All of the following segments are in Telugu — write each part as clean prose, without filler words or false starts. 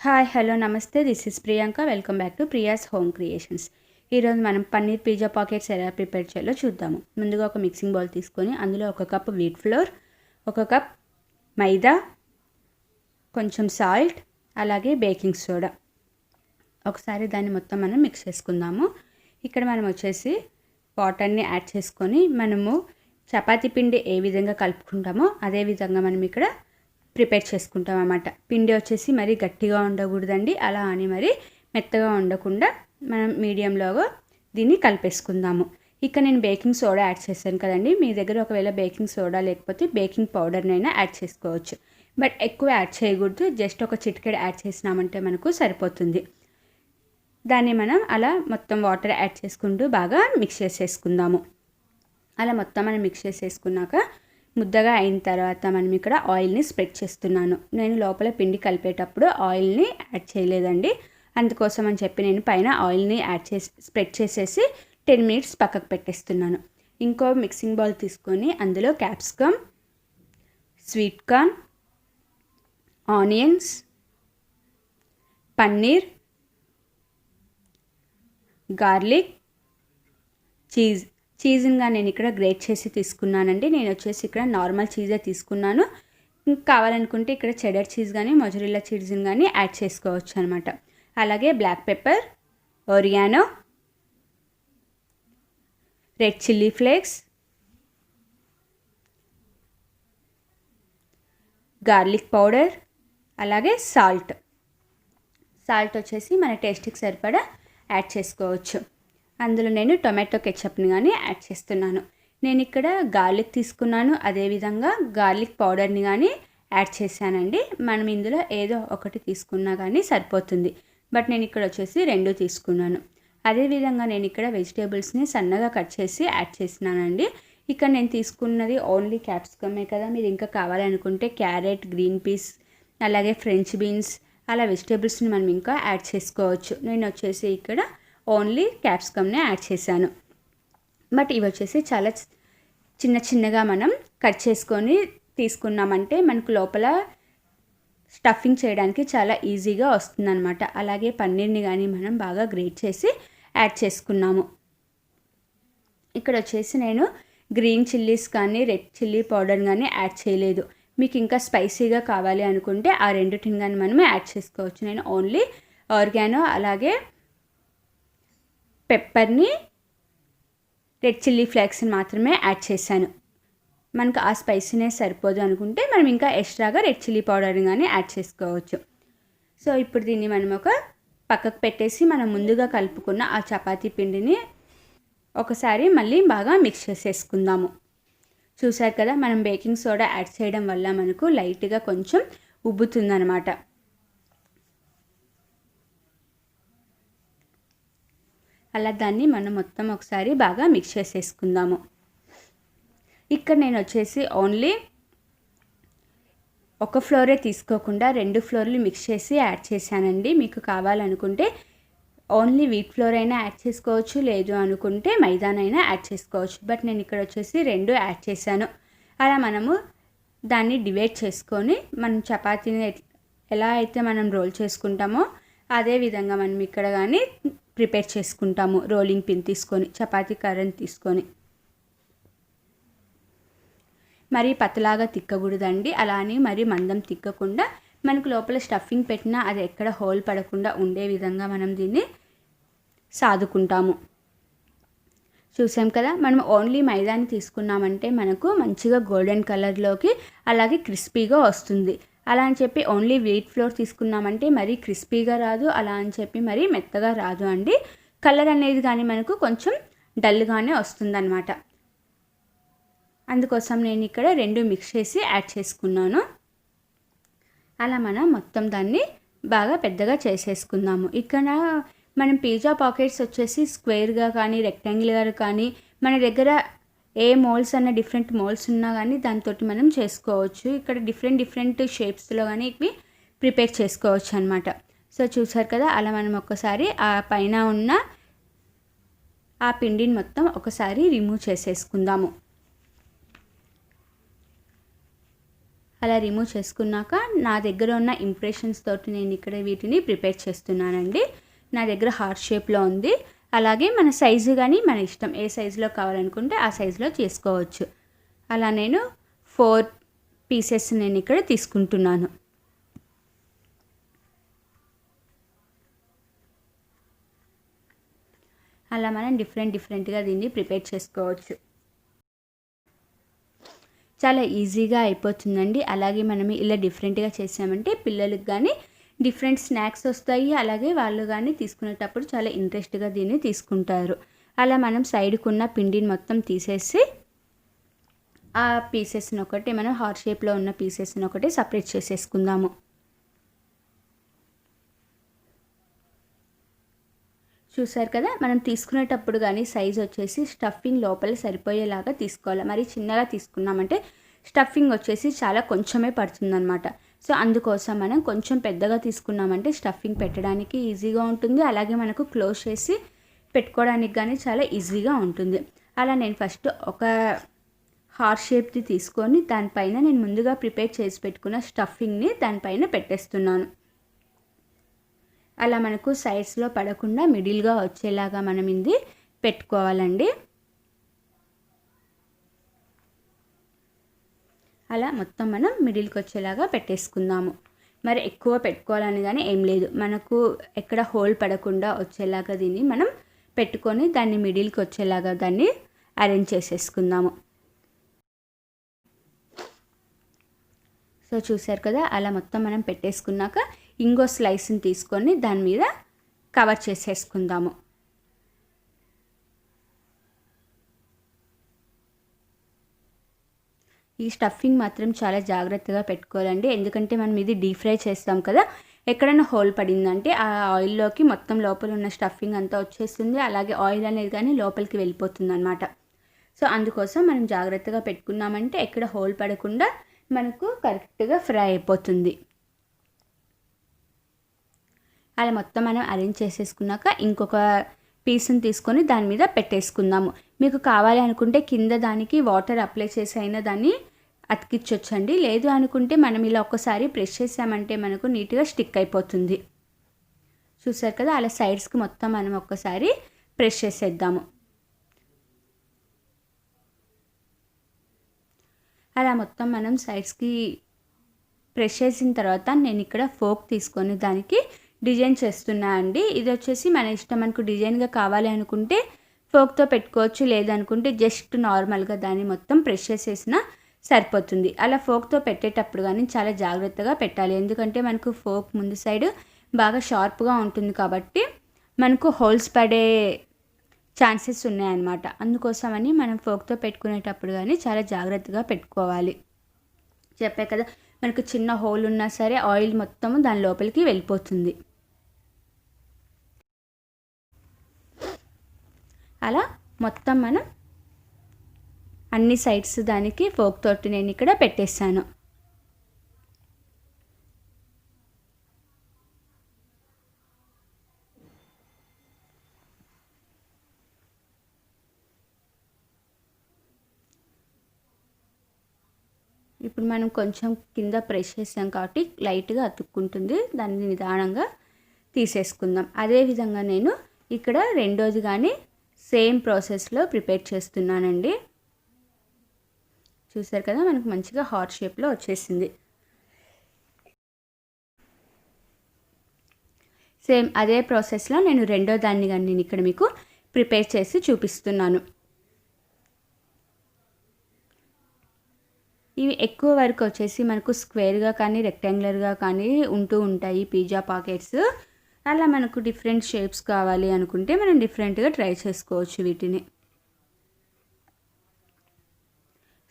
హాయ్ హలో నమస్తే this is Priyanka welcome back to Priya's home creations. ఈరోజు మనం పన్నీర్ పిజ్జా పాకెట్స్ ఎలా ప్రిపేర్ చేయాలో చూద్దాము. ముందుగా ఒక మిక్సింగ్ బౌల్ తీసుకొని అందులో ఒక కప్ వీట్ ఫ్లోర్, ఒక కప్ మైదా, కొంచెం సాల్ట్, అలాగే బేకింగ్ సోడా, ఒకసారి దాన్ని మొత్తం మనం మిక్స్ చేసుకుందాము. ఇక్కడ మనం వచ్చేసి వాటర్ని యాడ్ చేసుకొని మనము చపాతీ పిండి ఏ విధంగా కలుపుకుంటామో అదే విధంగా మనం ఇక్కడ ప్రిపేర్ చేసుకుంటాం అన్నమాట. పిండి వచ్చేసి మరీ గట్టిగా ఉండకూడదండి, అలా అని మరి మెత్తగా ఉండకుండా మనం మీడియంలో దీన్ని కలిపేసుకుందాము. ఇక్కడ నేను బేకింగ్ సోడా యాడ్ చేశాను కదండి, మీ దగ్గర ఒకవేళ బేకింగ్ సోడా లేకపోతే బేకింగ్ పౌడర్నైనా యాడ్ చేసుకోవచ్చు. బట్ ఎక్కువ యాడ్ చేయకూడదు, జస్ట్ ఒక చిటికెడు యాడ్ చేసినామంటే మనకు సరిపోతుంది. దాన్ని మనం అలా మొత్తం వాటర్ యాడ్ చేసుకుంటూ బాగా మిక్స్ చేసేసుకుందాము. అలా మొత్తం మనం మిక్స్ చేసేసుకున్నాక ముద్దగా అయిన తర్వాత మనం ఇక్కడ ఆయిల్ని స్ప్రెడ్ చేస్తున్నాను. నేను లోపల పిండి కలిపేటప్పుడు ఆయిల్ని యాడ్ చేయలేదండి, అందుకోసం అని చెప్పి నేను పైన ఆయిల్ని యాడ్ చేసి స్ప్రెడ్ చేసేసి 10 minutes పక్కకు పెట్టేస్తున్నాను. ఇంకో మిక్సింగ్ బౌల్ తీసుకొని అందులో capsicum, sweet corn, onions, paneer, garlic, చీజ్గా నేను ఇక్కడ గ్రేట్ చేసి తీసుకున్నానండి. నేను వచ్చేసి ఇక్కడ నార్మల్ చీజే తీసుకున్నాను. కావాలనుకుంటే ఇక్కడ చెడర్ చీజ్ కానీ మొజరెల్లా చీజ్ని కానీ యాడ్ చేసుకోవచ్చు అనమాట. అలాగే black pepper, oregano, red chilli flakes, garlic powder, అలాగే సాల్ట్ వచ్చేసి మన టేస్ట్కి సరిపడా యాడ్ చేసుకోవచ్చు. అందులో నేను టొమాటో కెచప్ని కానీ యాడ్ చేస్తున్నాను. నేను ఇక్కడ గార్లిక్ తీసుకున్నాను, అదేవిధంగా గార్లిక్ పౌడర్ని కానీ యాడ్ చేశానండి. మనం ఇందులో ఏదో ఒకటి తీసుకున్నా కానీ సరిపోతుంది, బట్ నేను ఇక్కడ వచ్చేసి 2 తీసుకున్నాను. అదేవిధంగా నేను ఇక్కడ వెజిటేబుల్స్ని సన్నగా కట్ చేసి యాడ్ చేసినానండి. ఇక్కడ నేను తీసుకున్నది ఓన్లీ క్యాప్సికమే కదా, మీరు ఇంకా కావాలనుకుంటే క్యారెట్, గ్రీన్ పీస్, అలాగే ఫ్రెంచ్ బీన్స్, అలా వెజిటేబుల్స్ని మనం ఇంకా యాడ్ చేసుకోవచ్చు. నేను వచ్చేసి ఇక్కడ ఓన్లీ క్యాప్సికమ్నే యాడ్ చేశాను. బట్ ఇవి వచ్చేసి చాలా చిన్నగా మనం కట్ చేసుకొని తీసుకున్నామంటే మనకు లోపల స్టఫింగ్ చేయడానికి చాలా ఈజీగా వస్తుందన్నమాట. అలాగే పన్నీర్ని కానీ మనం బాగా గ్రేట్ చేసి యాడ్ చేసుకున్నాము. ఇక్కడ వచ్చేసి నేను గ్రీన్ చిల్లీస్ కానీ రెడ్ చిల్లీ పౌడర్ కానీ యాడ్ చేయలేదు. మీకు ఇంకా స్పైసీగా కావాలి అనుకుంటే ఆ రెండింటిని కానీ మనం యాడ్ చేసుకోవచ్చు. నేను ఓన్లీ ఆర్గానో అలాగే పెప్పర్ని, రెడ్ చిల్లీ ఫ్లేక్స్ని మాత్రమే యాడ్ చేశాను. మనకు ఆ స్పైసీనెస్ సరిపోదు అనుకుంటే మనం ఇంకా ఎక్స్ట్రాగా రెడ్ చిల్లీ పౌడర్ని కానీ యాడ్ చేసుకోవచ్చు. సో ఇప్పుడు దీన్ని మనం ఒక పక్కకు పెట్టేసి మనం ముందుగా కలుపుకున్న ఆ చపాతీ పిండిని ఒకసారి మళ్ళీ బాగా మిక్స్ చేసేసుకుందాము. చూసారు కదా, మనం బేకింగ్ సోడా యాడ్ చేయడం వల్ల మనకు లైట్గా కొంచెం ఉబ్బుతుందన్నమాట. అలా దాన్ని మనం మొత్తం ఒకసారి బాగా మిక్స్ చేసేసుకుందాము. ఇక్కడ నేను వచ్చేసి ఓన్లీ ఒక ఫ్లోరే తీసుకోకుండా 2 ఫ్లోర్లు మిక్స్ చేసి యాడ్ చేశానండి. మీకు కావాలనుకుంటే ఓన్లీ వీట్ ఫ్లోర్ అయినా యాడ్ చేసుకోవచ్చు, లేదు అనుకుంటే మైదానైనా యాడ్ చేసుకోవచ్చు. బట్ నేను ఇక్కడ వచ్చేసి 2 యాడ్ చేశాను. అలా మనము దాన్ని డివైడ్ చేసుకొని మనం చపాతీని ఎలా అయితే మనం రోల్ చేసుకుంటామో అదే విధంగా మనం ఇక్కడ కానీ ప్రిపేర్ చేసుకుంటాము. రోలింగ్ పిన్ తీసుకొని, చపాతీ కర్రని తీసుకొని, మరీ పతలాగా తిక్కకూడదండి, అలా అని మరీ మందం తిక్కకుండా మనకు లోపల స్టఫింగ్ పెట్టినా అది ఎక్కడ హోల్ పడకుండా ఉండే విధంగా మనం దీన్ని సాదుకుంటాము. చూసాం కదా, మనం ఓన్లీ మైదాని తీసుకున్నామంటే మనకు మంచిగా గోల్డెన్ కలర్లోకి అలాగే క్రిస్పీగా వస్తుంది. అలా అని చెప్పి ఓన్లీ వీట్ ఫ్లోర్ తీసుకున్నామంటే మరీ క్రిస్పీగా రాదు, అలా అని చెప్పి మరీ మెత్తగా రాదు అండి. కలర్ అనేది కానీ మనకు కొంచెం డల్గానే వస్తుందన్నమాట. అందుకోసం నేను ఇక్కడ 2 మిక్స్ చేసి యాడ్ చేసుకున్నాను. అలా మనం మొత్తం దాన్ని బాగా పెద్దగా చేసేసుకుందాము. ఇక్కడ మనం పిజ్జా పాకెట్స్ వచ్చేసి స్క్వేర్గా కానీ రెక్టాంగిల్గా కానీ మన దగ్గర ఏ మోల్స్ అన్న డిఫరెంట్ మోల్స్ ఉన్నా కానీ దాంతో మనం చేసుకోవచ్చు. ఇక్కడ డిఫరెంట్ షేప్స్లో కానీ ఇవి ప్రిపేర్ చేసుకోవచ్చు అనమాట. సో చూసారు కదా, అలా మనం ఒక్కసారి ఆ పైన ఉన్న ఆ పిండిని మొత్తం ఒకసారి రిమూవ్ చేసేసుకుందాము. అలా రిమూవ్ చేసుకున్నాక నా దగ్గర ఉన్న ఇంప్రెషన్స్ తోటి నేను ఇక్కడ వీటిని ప్రిపేర్ చేస్తున్నానండి. నా దగ్గర హార్ట్ షేప్లో ఉంది. అలాగే మన సైజు కానీ మన ఇష్టం, ఏ సైజులో కావాలనుకుంటే ఆ సైజులో చేసుకోవచ్చు. అలా నేను 4 పీసెస్ నేను ఇక్కడ తీసుకుంటున్నాను. అలా మనం డిఫరెంట్గా దీన్ని ప్రిపేర్ చేసుకోవచ్చు. చాలా ఈజీగా అయిపోతుందండి. అలాగే మనం ఇలా డిఫరెంట్గా చేసామంటే పిల్లలకు కానీ డిఫరెంట్ స్నాక్స్ వస్తాయి. అలాగే వాళ్ళు కానీ తీసుకునేటప్పుడు చాలా ఇంట్రెస్ట్గా దీన్ని తీసుకుంటారు. అలా మనం సైడ్కున్న పిండిని మొత్తం తీసేసి ఆ పీసెస్ని ఒకటి మనం హార్ట్ షేప్లో ఉన్న పీసెస్ని ఒకటి సపరేట్ చేసేసుకుందాము. చూసారు కదా, మనం తీసుకునేటప్పుడు కానీ సైజ్ వచ్చేసి స్టఫింగ్ లోపల సరిపోయేలాగా తీసుకోవాలి. మరి చిన్నగా తీసుకున్నామంటే స్టఫింగ్ వచ్చేసి చాలా కొంచెమే పడుతుందన్నమాట. సో అందుకోసం మనం కొంచెం పెద్దగా తీసుకున్నామంటే స్టఫింగ్ పెట్టడానికి ఈజీగా ఉంటుంది. అలాగే మనకు క్లోజ్ చేసి పెట్టుకోవడానికి కానీ చాలా ఈజీగా ఉంటుంది. అలా నేను ఫస్ట్ ఒక హార్ట్ షేప్ది తీసుకొని దానిపైన నేను ముందుగా ప్రిపేర్ చేసి పెట్టుకున్న స్టఫింగ్ని దానిపైన పెట్టేస్తున్నాను. అలా మనకు సైడ్స్లో పడకుండా మిడిల్గా వచ్చేలాగా మనం ఇది పెట్టుకోవాలండి. అలా మొత్తం మనం మిడిల్కి వచ్చేలాగా పెట్టేసుకుందాము. మరి ఎక్కువ పెట్టుకోవాలని కానీ ఏం లేదు, మనకు ఎక్కడ హోల్ పడకుండా వచ్చేలాగా దీన్ని మనం పెట్టుకొని దాన్ని మిడిల్కి వచ్చేలాగా దాన్ని అరేంజ్ చేసేసుకుందాము. సో చూసారు కదా, అలా మొత్తం మనం పెట్టేసుకున్నాక ఇంకో స్లైస్ని తీసుకొని దాని మీద కవర్ చేసేసుకుందాము. ఈ స్టఫింగ్ మాత్రం చాలా జాగ్రత్తగా పెట్టుకోవాలండి. ఎందుకంటే మనం ఇది డీప్ ఫ్రై చేస్తాం కదా, ఎక్కడైనా హోల్ పడిందంటే ఆ ఆయిల్లోకి మొత్తం లోపల ఉన్న స్టఫింగ్ అంతా వచ్చేస్తుంది. అలాగే ఆయిల్ అనేది కానీ లోపలికి వెళ్ళిపోతుంది అన్నమాట. సో అందుకోసం మనం జాగ్రత్తగా పెట్టుకున్నామంటే ఎక్కడ హోల్ పడకుండా మనకు కరెక్ట్గా ఫ్రై అయిపోతుంది. అలా మొత్తం మనం అరేంజ్ చేసేసుకున్నాక ఇంకొక పీస్ని తీసుకొని దాని మీద పెట్టేసుకుందాము. మీకు కావాలి అనుకుంటే కింద దానికి వాటర్ అప్లై చేసి అయినా దాన్ని అతికించవచ్చండి. లేదు అనుకుంటే మనం ఇలా ఒక్కసారి ప్రెస్ చేసామంటే మనకు నీట్గా స్టిక్ అయిపోతుంది. చూసారు కదా, అలా సైడ్స్కి మొత్తం మనం ఒక్కసారి ప్రెస్ చేసేద్దాము. అలా మొత్తం మనం సైడ్స్కి ప్రెస్ చేసిన తర్వాత నేను ఇక్కడ ఫోక్ తీసుకొని దానికి డిజైన్ చేస్తున్నా అండి. ఇది వచ్చేసి మన ఇష్టం, మనకు డిజైన్గా కావాలి అనుకుంటే ఫోక్తో పెట్టుకోవచ్చు, లేదనుకుంటే జస్ట్ నార్మల్గా దాన్ని మొత్తం ప్రెస్ చేసేసినా సరిపోతుంది. అలా ఫోక్తో పెట్టేటప్పుడు కానీ చాలా జాగ్రత్తగా పెట్టాలి. ఎందుకంటే మనకు ఫోక్ ముందు సైడ్ బాగా షార్ప్గా ఉంటుంది కాబట్టి మనకు హోల్స్ పడే ఛాన్సెస్ ఉన్నాయన్నమాట. అందుకోసమని మనం ఫోక్తో పెట్టుకునేటప్పుడు కానీ చాలా జాగ్రత్తగా పెట్టుకోవాలి. చెప్పే కదా, మనకు చిన్న హోల్ ఉన్నా సరే ఆయిల్ మొత్తము దాని లోపలికి వెళ్ళిపోతుంది. అలా మొత్తం మనం అన్ని సైడ్స్ దానికి ఫోక్ తోటి నేను ఇక్కడ పెట్టేస్తాను. ఇప్పుడు మనం కొంచెం కింద ప్రెస్ చేసాం కాబట్టి లైట్గా అతుక్కుంటుంది, దాన్ని నిదానంగా తీసేసుకుందాం. అదేవిధంగా నేను ఇక్కడ రెండోది కానీ సేమ్ ప్రాసెస్లో ప్రిపేర్ చేస్తున్నానండి. చూసారు కదా, మనకు మంచిగా హార్ట్ షేప్లో వచ్చేసింది. సేమ్ అదే ప్రాసెస్లో నేను రెండో దాన్ని కానీ నేను ఇక్కడ మీకు ప్రిపేర్ చేసి చూపిస్తున్నాను. ఇవి ఎక్కువ వరకు వచ్చేసి మనకు స్క్వేర్గా కానీ రెక్టాంగులర్గా కానీ ఉంటూ ఉంటాయి పిజ్జా పాకెట్స్. అలా మనకు డిఫరెంట్ షేప్స్ కావాలి అనుకుంటే మనం డిఫరెంట్గా ట్రై చేసుకోవచ్చు వీటిని.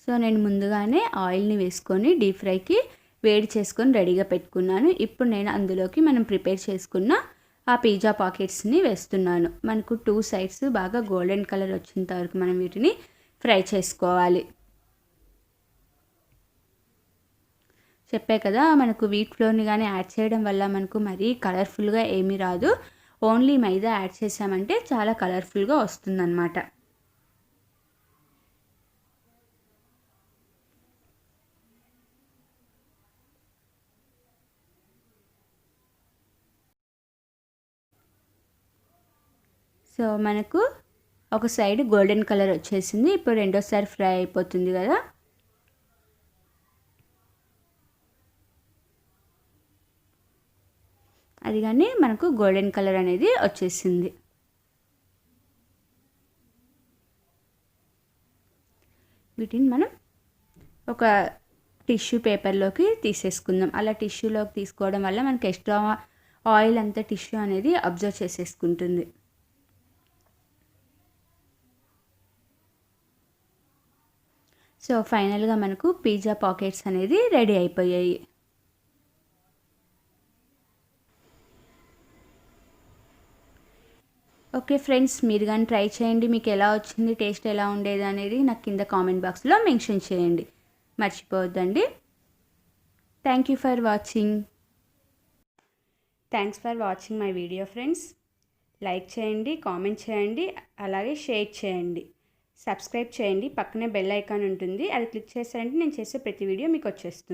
సో నేను ముందుగానే ఆయిల్ని వేసుకొని డీప్ ఫ్రైకి వేడి చేసుకొని రెడీగా పెట్టుకున్నాను. ఇప్పుడు నేను అందులోకి మనం ప్రిపేర్ చేసుకున్న ఆ పిజ్జా పాకెట్స్ని వేస్తున్నాను. మనకు 2 సైడ్స్ బాగా గోల్డెన్ కలర్ వచ్చేంత వరకు మనం వీటిని ఫ్రై చేసుకోవాలి. చెప్పే కదా, మనకు వీట్ ఫ్లోర్ని కానీ యాడ్ చేయడం వల్ల మనకు మరీ కలర్ఫుల్గా ఏమీ రాదు. ఓన్లీ మైదా యాడ్ చేసామంటే చాలా కలర్ఫుల్గా వస్తుందన్నమాట. సో మనకు ఒక సైడ్ గోల్డెన్ కలర్ వచ్చేసింది. ఇప్పుడు రెండోసారి ఫ్రై అయిపోతుంది కదా. అది కానీ మనకు గోల్డెన్ కలర్ అనేది వచ్చేసింది. వీటిని మనం ఒక టిష్యూ పేపర్లోకి తీసేసుకుందాం. అలా టిష్యూలోకి తీసుకోవడం వల్ల మనకి ఎక్స్ట్రా ఆయిల్ అంతా టిష్యూ అనేది అబ్జర్వ్ చేసేసుకుంటుంది. సో ఫైనల్గా మనకు పిజ్జా పాకెట్స్ అనేది రెడీ అయిపోయాయి. ఓకే ఫ్రెండ్స్, మీరు కానీ ట్రై చేయండి. మీకు ఎలా వచ్చింది, టేస్ట్ ఎలా ఉండేది అనేది నాకు కింద కామెంట్ బాక్స్లో మెన్షన్ చేయండి. మర్చిపోవద్దండి. Thank you for watching. Thanks for watching my video friends. Like చేయండి, కామెంట్ చేయండి, అలాగే షేర్ చేయండి, సబ్స్క్రైబ్ చేయండి. పక్కనే బెల్ ఐకాన్ ఉంటుంది, అది క్లిక్ చేశారంటే నేను చేసే ప్రతి వీడియో మీకు వచ్చేస్తుంది.